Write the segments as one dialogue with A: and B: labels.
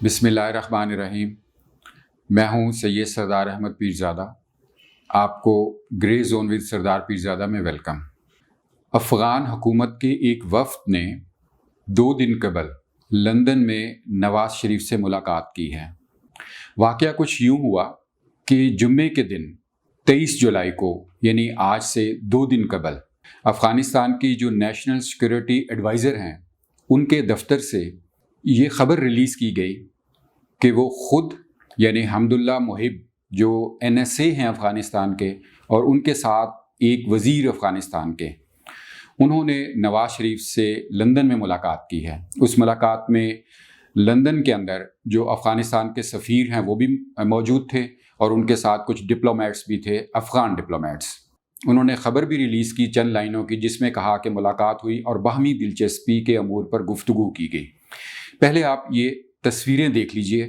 A: بسم اللہ الرحمن الرحیم۔ میں ہوں سید سردار احمد پیرزادہ۔ آپ کو گرے زون ود سردار پیرزادہ میں ویلکم۔ افغان حکومت کے ایک وفد نے 2 دن قبل لندن میں نواز شریف سے ملاقات کی ہے۔ واقعہ کچھ یوں ہوا کہ جمعے کے دن 23 جولائی کو، یعنی آج سے 2 دن قبل، افغانستان کی جو نیشنل سیکورٹی ایڈوائزر ہیں ان کے دفتر سے یہ خبر ریلیز کی گئی کہ وہ خود یعنی حمداللہ محب جو NSA ہیں افغانستان کے، اور ان کے ساتھ ایک وزیر افغانستان کے، انہوں نے نواز شریف سے لندن میں ملاقات کی ہے۔ اس ملاقات میں لندن کے اندر جو افغانستان کے سفیر ہیں وہ بھی موجود تھے، اور ان کے ساتھ کچھ ڈپلومیٹس بھی تھے، افغان ڈپلومیٹس۔ انہوں نے خبر بھی ریلیز کی چند لائنوں کی، جس میں کہا کہ ملاقات ہوئی اور باہمی دلچسپی کے امور پر گفتگو کی گئی۔ پہلے آپ یہ تصویریں دیکھ لیجئے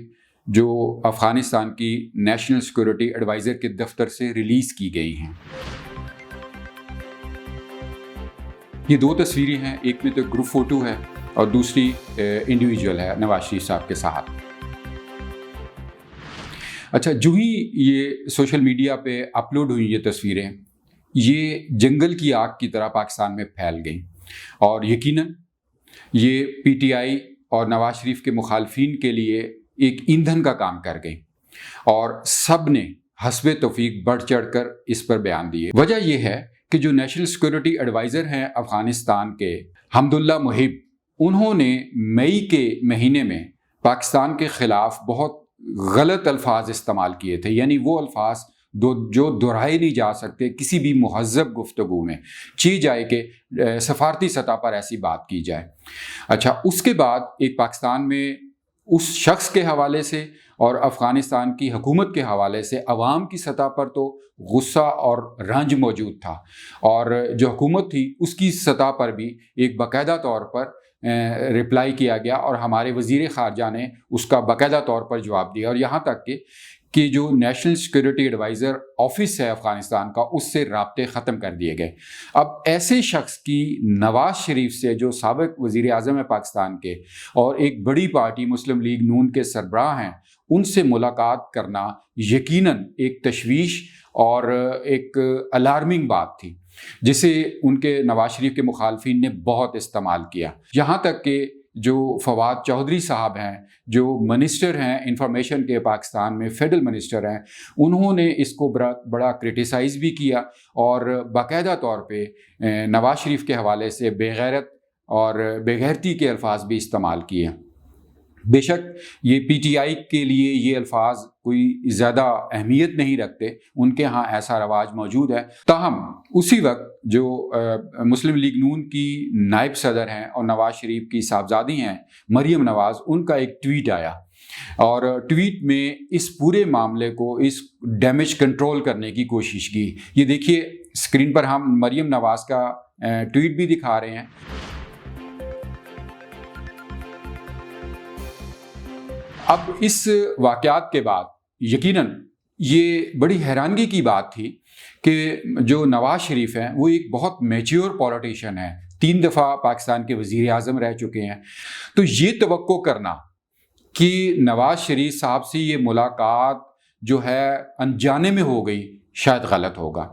A: جو افغانستان کی نیشنل سیکورٹی ایڈوائزر کے دفتر سے ریلیز کی گئی ہیں۔ یہ 2 تصویریں ہیں، ایک میں تو گروپ فوٹو ہے اور دوسری انڈیویجول ہے نواز شریف صاحب کے ساتھ۔ اچھا، جو ہی یہ سوشل میڈیا پہ اپلوڈ ہوئی یہ تصویریں، یہ جنگل کی آگ کی طرح پاکستان میں پھیل گئیں، اور یقیناً یہ PTI اور نواز شریف کے مخالفین کے لیے ایک ایندھن کا کام کر گئی، اور سب نے حسب توفیق بڑھ چڑھ کر اس پر بیان دیے۔ وجہ یہ ہے کہ جو نیشنل سیکورٹی ایڈوائزر ہیں افغانستان کے، حمداللہ محب، انہوں نے مئی کے مہینے میں پاکستان کے خلاف بہت غلط الفاظ استعمال کیے تھے، یعنی وہ الفاظ جو دہرائے نہیں جا سکتے کسی بھی مہذب گفتگو میں، چاہیے جائے کہ سفارتی سطح پر ایسی بات کی جائے۔ اچھا، اس کے بعد ایک پاکستان میں اس شخص کے حوالے سے اور افغانستان کی حکومت کے حوالے سے عوام کی سطح پر تو غصہ اور رنج موجود تھا، اور جو حکومت تھی اس کی سطح پر بھی ایک باقاعدہ طور پر رپلائی کیا گیا، اور ہمارے وزیر خارجہ نے اس کا باقاعدہ طور پر جواب دیا، اور یہاں تک کہ جو نیشنل سیکورٹی ایڈوائزر آفس ہے افغانستان کا، اس سے رابطے ختم کر دیے گئے۔ اب ایسے شخص کی نواز شریف سے، جو سابق وزیر اعظم ہے پاکستان کے اور ایک بڑی پارٹی مسلم لیگ نون کے سربراہ ہیں، ان سے ملاقات کرنا یقیناً ایک تشویش اور ایک الارمنگ بات تھی، جسے ان کے نواز شریف کے مخالفین نے بہت استعمال کیا۔ یہاں تک کہ جو فواد چودھری صاحب ہیں، جو منسٹر ہیں انفارمیشن کے پاکستان میں، فیڈرل منسٹر ہیں، انہوں نے اس کو بڑا کرٹیسائز بھی کیا، اور باقاعدہ طور پہ نواز شریف کے حوالے سے بے غیرت اور بے غیرتی کے الفاظ بھی استعمال کیے۔ بے شک یہ PTI کے لیے یہ الفاظ کوئی زیادہ اہمیت نہیں رکھتے، ان کے ہاں ایسا رواج موجود ہے۔ تاہم اسی وقت جو مسلم لیگ نون کی نائب صدر ہیں اور نواز شریف کی صاحبزادی ہیں مریم نواز، ان کا ایک ٹویٹ آیا، اور ٹویٹ میں اس پورے معاملے کو، اس ڈیمیج کنٹرول کرنے کی کوشش کی۔ یہ دیکھیے اسکرین پر ہم مریم نواز کا ٹویٹ بھی دکھا رہے ہیں۔ اب اس واقعات کے بعد یقیناً یہ بڑی حیرانگی کی بات تھی کہ جو نواز شریف ہیں وہ ایک بہت میچیور پولیٹیشین ہیں، 3 دفعہ پاکستان کے وزیر اعظم رہ چکے ہیں، تو یہ توقع کرنا کہ نواز شریف صاحب سے یہ ملاقات جو ہے انجانے میں ہو گئی، شاید غلط ہوگا۔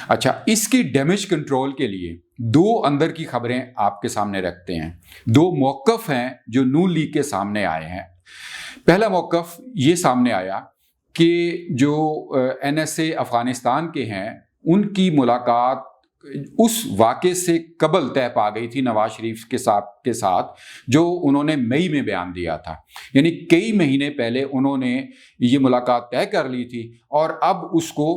A: اچھا، اس کی ڈیمیج کنٹرول کے لیے 2 اندر کی خبریں آپ کے سامنے رکھتے ہیں۔ 2 موقف ہیں جو نون لیگ کے سامنے آئے ہیں۔ پہلا موقف یہ سامنے آیا کہ جو NSA افغانستان کے ہیں، ان کی ملاقات اس واقعے سے قبل طے پا گئی تھی نواز شریف کے ساتھ جو انہوں نے مئی میں بیان دیا تھا، یعنی کئی مہینے پہلے انہوں نے یہ ملاقات طے کر لی تھی، اور اب اس کو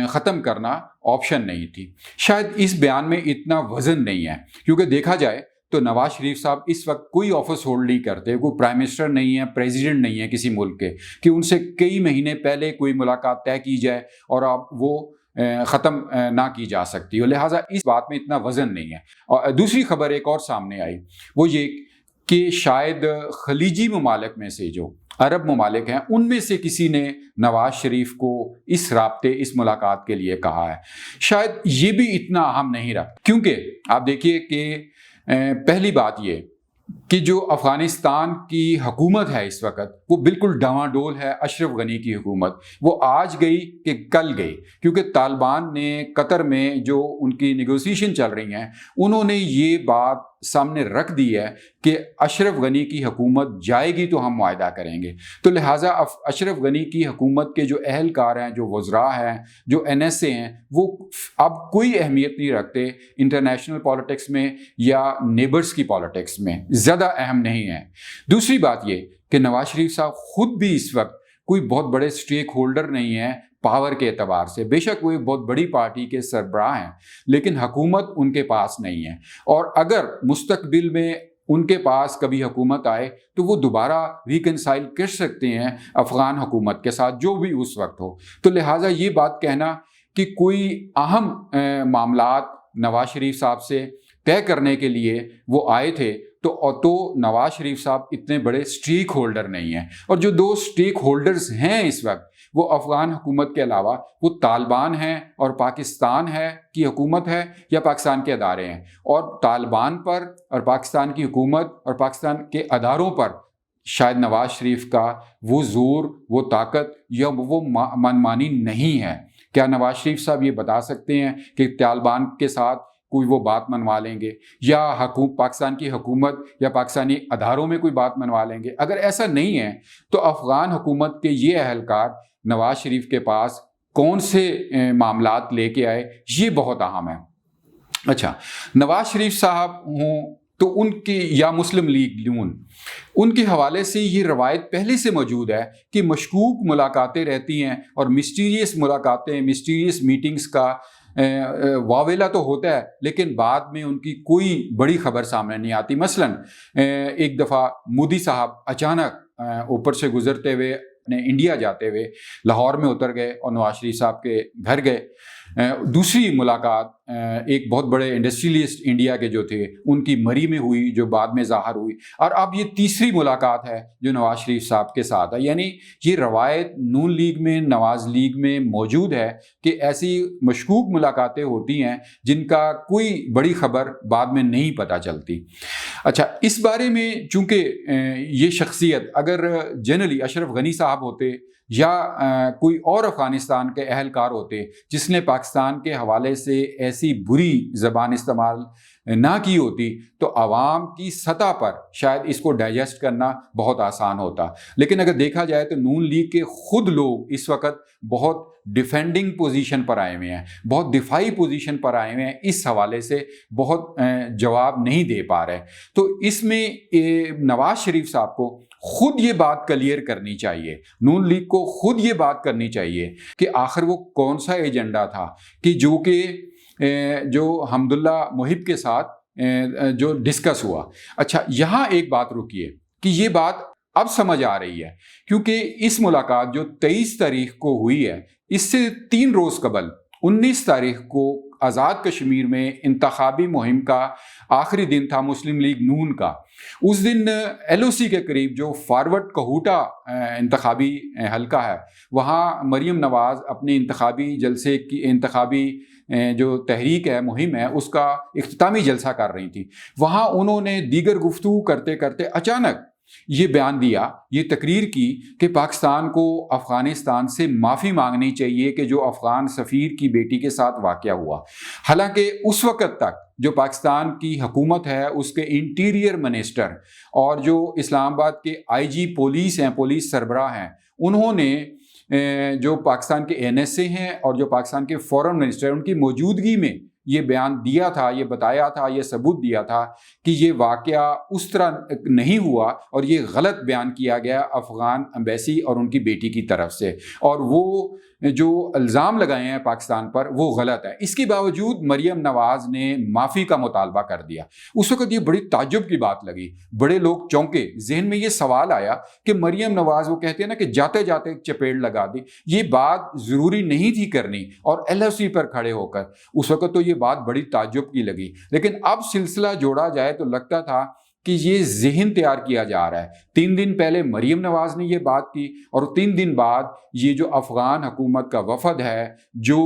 A: ختم کرنا آپشن نہیں تھی۔ شاید اس بیان میں اتنا وزن نہیں ہے، کیونکہ دیکھا جائے تو نواز شریف صاحب اس وقت کوئی آفس ہولڈ نہیں کرتے، کوئی پرائم منسٹر نہیں ہے، پریزیڈنٹ نہیں ہے کسی ملک کے، کہ ان سے کئی مہینے پہلے کوئی ملاقات طے کی جائے اور اب وہ ختم نہ کی جا سکتی ہو، لہٰذا اس بات میں اتنا وزن نہیں ہے۔ اور دوسری خبر ایک اور سامنے آئی، وہ یہ کہ شاید خلیجی ممالک میں سے، جو عرب ممالک ہیں، ان میں سے کسی نے نواز شریف کو اس رابطے، اس ملاقات کے لیے کہا ہے۔ شاید یہ بھی اتنا اہم نہیں رہا، کیونکہ آپ دیکھیے کہ پہلی بات یہ کہ جو افغانستان کی حکومت ہے اس وقت وہ بالکل ڈاواڈول ہے اشرف غنی کی حکومت. وہ آج گئی کہ کل گئی، کیونکہ طالبان نے قطر میں جو ان کی نیگوسیشن چل رہی ہیں انہوں نے یہ بات سامنے رکھ دی ہے کہ اشرف غنی کی حکومت جائے گی تو ہم معاہدہ کریں گے. تو لہٰذا اشرف غنی کی حکومت کے جو اہلکار ہیں، جو وزراء ہیں، جو NSA ہیں، وہ اب کوئی اہمیت نہیں رکھتے انٹرنیشنل پالیٹکس میں یا نیبرز کی پالیٹکس میں، زیادہ اہم نہیں ہے. دوسری بات یہ کہ نواز شریف صاحب خود بھی اس وقت کوئی بہت بڑے سٹیک ہولڈر نہیں ہیں پاور کے اعتبار سے. بے شک وہ ایک بہت بڑی پارٹی کے سربراہ ہیں، لیکن حکومت ان کے پاس نہیں ہے. اور اگر مستقبل میں ان کے پاس کبھی حکومت آئے تو وہ دوبارہ ریکنسائل کر سکتے ہیں افغان حکومت کے ساتھ جو بھی اس وقت ہو. تو لہٰذا یہ بات کہنا کہ کوئی اہم معاملات نواز شریف صاحب سے طے کرنے کے لیے وہ آئے تھے تو نواز شریف صاحب اتنے بڑے سٹیک ہولڈر نہیں ہیں. اور جو دو سٹیک ہولڈرز ہیں اس وقت وہ افغان حکومت کے علاوہ وہ طالبان ہیں اور پاکستان ہے کی حکومت ہے یا پاکستان کے ادارے ہیں. اور طالبان پر اور پاکستان کی حکومت اور پاکستان کے اداروں پر شاید نواز شریف کا وہ زور، وہ طاقت یا وہ منمانی نہیں ہے. کیا نواز شریف صاحب یہ بتا سکتے ہیں کہ طالبان کے ساتھ کوئی وہ بات منوا لیں گے یا پاکستان کی حکومت یا پاکستانی اداروں میں کوئی بات منوا لیں گے؟ اگر ایسا نہیں ہے تو افغان حکومت کے یہ اہلکار نواز شریف کے پاس کون سے معاملات لے کے آئے، یہ بہت اہم ہے. اچھا، نواز شریف صاحب ہوں تو ان کی یا مسلم لیگ نون، ان کے حوالے سے یہ روایت پہلے سے موجود ہے کہ مشکوک ملاقاتیں رہتی ہیں اور مسٹیریس ملاقاتیں، مسٹیریس میٹنگز کا واویلا تو ہوتا ہے لیکن بعد میں ان کی کوئی بڑی خبر سامنے نہیں آتی. مثلا ایک دفعہ مودی صاحب اچانک اوپر سے گزرتے ہوئے انڈیا جاتے ہوئے لاہور میں اتر گئے اور نواز شریف صاحب کے گھر گئے. دوسری ملاقات ایک بہت بڑے انڈسٹریلسٹ انڈیا کے جو تھے ان کی مری میں ہوئی جو بعد میں ظاہر ہوئی. اور اب یہ تیسری ملاقات ہے جو نواز شریف صاحب کے ساتھ ہے. یعنی یہ روایت نون لیگ میں، نواز لیگ میں موجود ہے کہ ایسی مشکوک ملاقاتیں ہوتی ہیں جن کا کوئی بڑی خبر بعد میں نہیں پتہ چلتی. اچھا، اس بارے میں چونکہ یہ شخصیت اگر جنرلی اشرف غنی صاحب ہوتے یا کوئی اور افغانستان کے اہلکار ہوتے جس نے پاکستان کے حوالے سے ایسی بری زبان استعمال نہ کی ہوتی تو عوام کی سطح پر شاید اس کو ڈائجسٹ کرنا بہت آسان ہوتا. لیکن اگر دیکھا جائے تو نون لیگ کے خود لوگ اس وقت بہت ڈیفینڈنگ پوزیشن پر آئے ہوئے ہیں، بہت دفاعی پوزیشن پر آئے ہوئے ہیں، اس حوالے سے بہت جواب نہیں دے پا رہے. تو اس میں نواز شریف صاحب کو خود یہ بات کلیئر کرنی چاہیے، نون لیگ کو خود یہ بات کرنی چاہیے کہ آخر وہ کون سا ایجنڈا تھا کہ جو حمداللہ محب کے ساتھ جو ڈسکس ہوا. اچھا، یہاں ایک بات رکیے کہ یہ بات اب سمجھ آ رہی ہے کیونکہ اس ملاقات جو 23 تاریخ کو ہوئی ہے اس سے 3 روز قبل 19 تاریخ کو آزاد کشمیر میں انتخابی مہم کا آخری دن تھا مسلم لیگ نون کا. اس دن LOC کے قریب جو فارورڈ کہوٹا انتخابی حلقہ ہے وہاں مریم نواز اپنے انتخابی جلسے کی انتخابی جو تحریک ہے، مہم ہے، اس کا اختتامی جلسہ کر رہی تھی. وہاں انہوں نے دیگر گفتگو کرتے کرتے اچانک یہ بیان دیا، یہ تقریر کی کہ پاکستان کو افغانستان سے معافی مانگنی چاہیے کہ جو افغان سفیر کی بیٹی کے ساتھ واقعہ ہوا. حالانکہ اس وقت تک جو پاکستان کی حکومت ہے اس کے انٹیریئر منسٹر اور جو اسلام آباد کے IG پولیس ہیں، پولیس سربراہ ہیں، انہوں نے جو پاکستان کے NSA ہیں اور جو پاکستان کے فورن منسٹر ان کی موجودگی میں یہ بیان دیا تھا، یہ بتایا تھا، یہ ثبوت دیا تھا کہ یہ واقعہ اس طرح نہیں ہوا اور یہ غلط بیان کیا گیا افغان ایمبیسی اور ان کی بیٹی کی طرف سے، اور وہ جو الزام لگائے ہیں پاکستان پر وہ غلط ہے. اس کے باوجود مریم نواز نے معافی کا مطالبہ کر دیا. اس وقت یہ بڑی تعجب کی بات لگی، بڑے لوگ چونکے، ذہن میں یہ سوال آیا کہ مریم نواز، وہ کہتے ہیں نا کہ جاتے جاتے چپیڑ لگا دی، یہ بات ضروری نہیں تھی کرنی اور LOC پر کھڑے ہو کر. اس وقت تو یہ بات بڑی تعجب کی لگی، لیکن اب سلسلہ جوڑا جائے تو لگتا تھا کہ یہ ذہن تیار کیا جا رہا ہے. 3 دن پہلے مریم نواز نے یہ بات کی اور 3 دن بعد یہ جو افغان حکومت کا وفد ہے، جو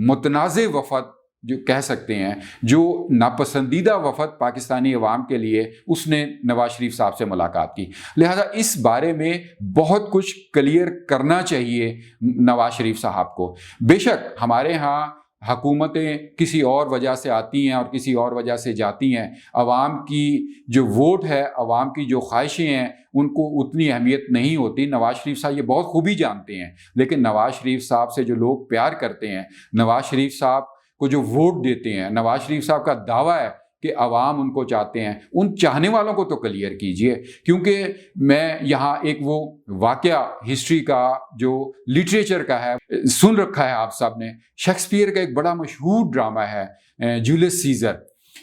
A: متنازع وفد جو کہہ سکتے ہیں جو ناپسندیدہ وفد پاکستانی عوام کے لیے اس نے نواز شریف صاحب سے ملاقات کی. لہذا اس بارے میں بہت کچھ کلیئر کرنا چاہیے نواز شریف صاحب کو. بے شک ہمارے ہاں حکومتیں کسی اور وجہ سے آتی ہیں اور کسی اور وجہ سے جاتی ہیں. عوام کی جو ووٹ ہے، عوام کی جو خواہشیں ہیں، ان کو اتنی اہمیت نہیں ہوتی. نواز شریف صاحب یہ بہت خوبی جانتے ہیں. لیکن نواز شریف صاحب سے جو لوگ پیار کرتے ہیں، نواز شریف صاحب کو جو ووٹ دیتے ہیں، نواز شریف صاحب کا دعویٰ ہے کہ عوام ان کو چاہتے ہیں، ان چاہنے والوں کو تو کلیئر کیجئے. کیونکہ میں یہاں ایک وہ واقعہ ہسٹری کا جو لٹریچر کا ہے سن رکھا ہے آپ سب نے. شیکسپیئر کا ایک بڑا مشہور ڈرامہ ہے جولیس سیزر.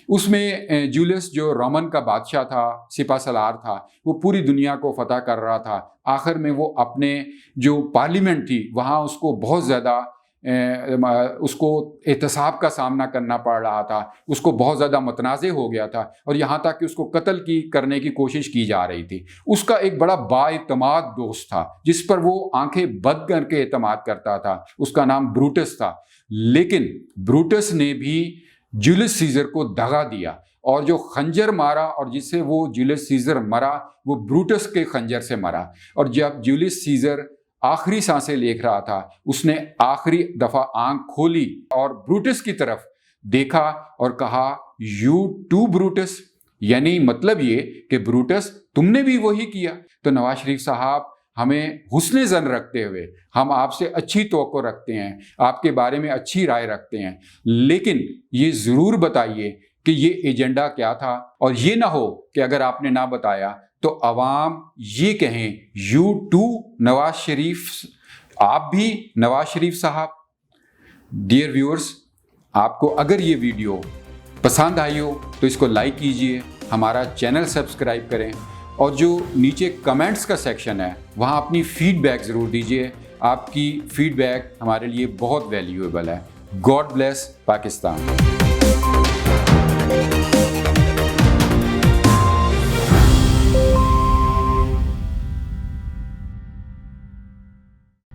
A: اس میں جولیس جو رومن کا بادشاہ تھا، سپہ سالار تھا، وہ پوری دنیا کو فتح کر رہا تھا. آخر میں وہ اپنے جو پارلیمنٹ تھی وہاں اس کو بہت زیادہ اس کو احتساب کا سامنا کرنا پڑ رہا تھا. اس کو بہت زیادہ متنازع ہو گیا تھا اور یہاں تک کہ اس کو قتل کرنے کی کوشش کی جا رہی تھی. اس کا ایک بڑا بااعتماد دوست تھا جس پر وہ آنکھیں بند کر کے اعتماد کرتا تھا. اس کا نام بروٹس تھا. لیکن بروٹس نے بھی جولیس سیزر کو دغا دیا اور جو خنجر مارا اور جس سے وہ جولیس سیزر مرا وہ بروٹس کے خنجر سے مرا. اور جب جولیس سیزر آخری سانسیں لے رہا تھا اس نے آخری دفعہ آنکھ کھولی اور بروٹس کی طرف دیکھا اور کہا یو ٹو بروٹس، یعنی مطلب یہ کہ بروٹس تم نے بھی وہی کیا. تو نواز شریف صاحب ہمیں حسن ظن رکھتے ہوئے ہم آپ سے اچھی توقع رکھتے ہیں، آپ کے بارے میں اچھی رائے رکھتے ہیں، لیکن یہ ضرور بتائیے کہ یہ ایجنڈا کیا تھا. اور یہ نہ ہو کہ اگر آپ نے نہ بتایا تو عوام یہ کہیں یو ٹو نواز شریف، آپ بھی نواز شریف صاحب. ڈیئر ویورز، آپ کو اگر یہ ویڈیو پسند آئی ہو تو اس کو لائک کیجئے، ہمارا چینل سبسکرائب کریں اور جو نیچے کمنٹس کا سیکشن ہے وہاں اپنی فیڈ بیک ضرور دیجئے. آپ کی فیڈ بیک ہمارے لیے بہت ویلیویبل ہے. God bless Pakistan.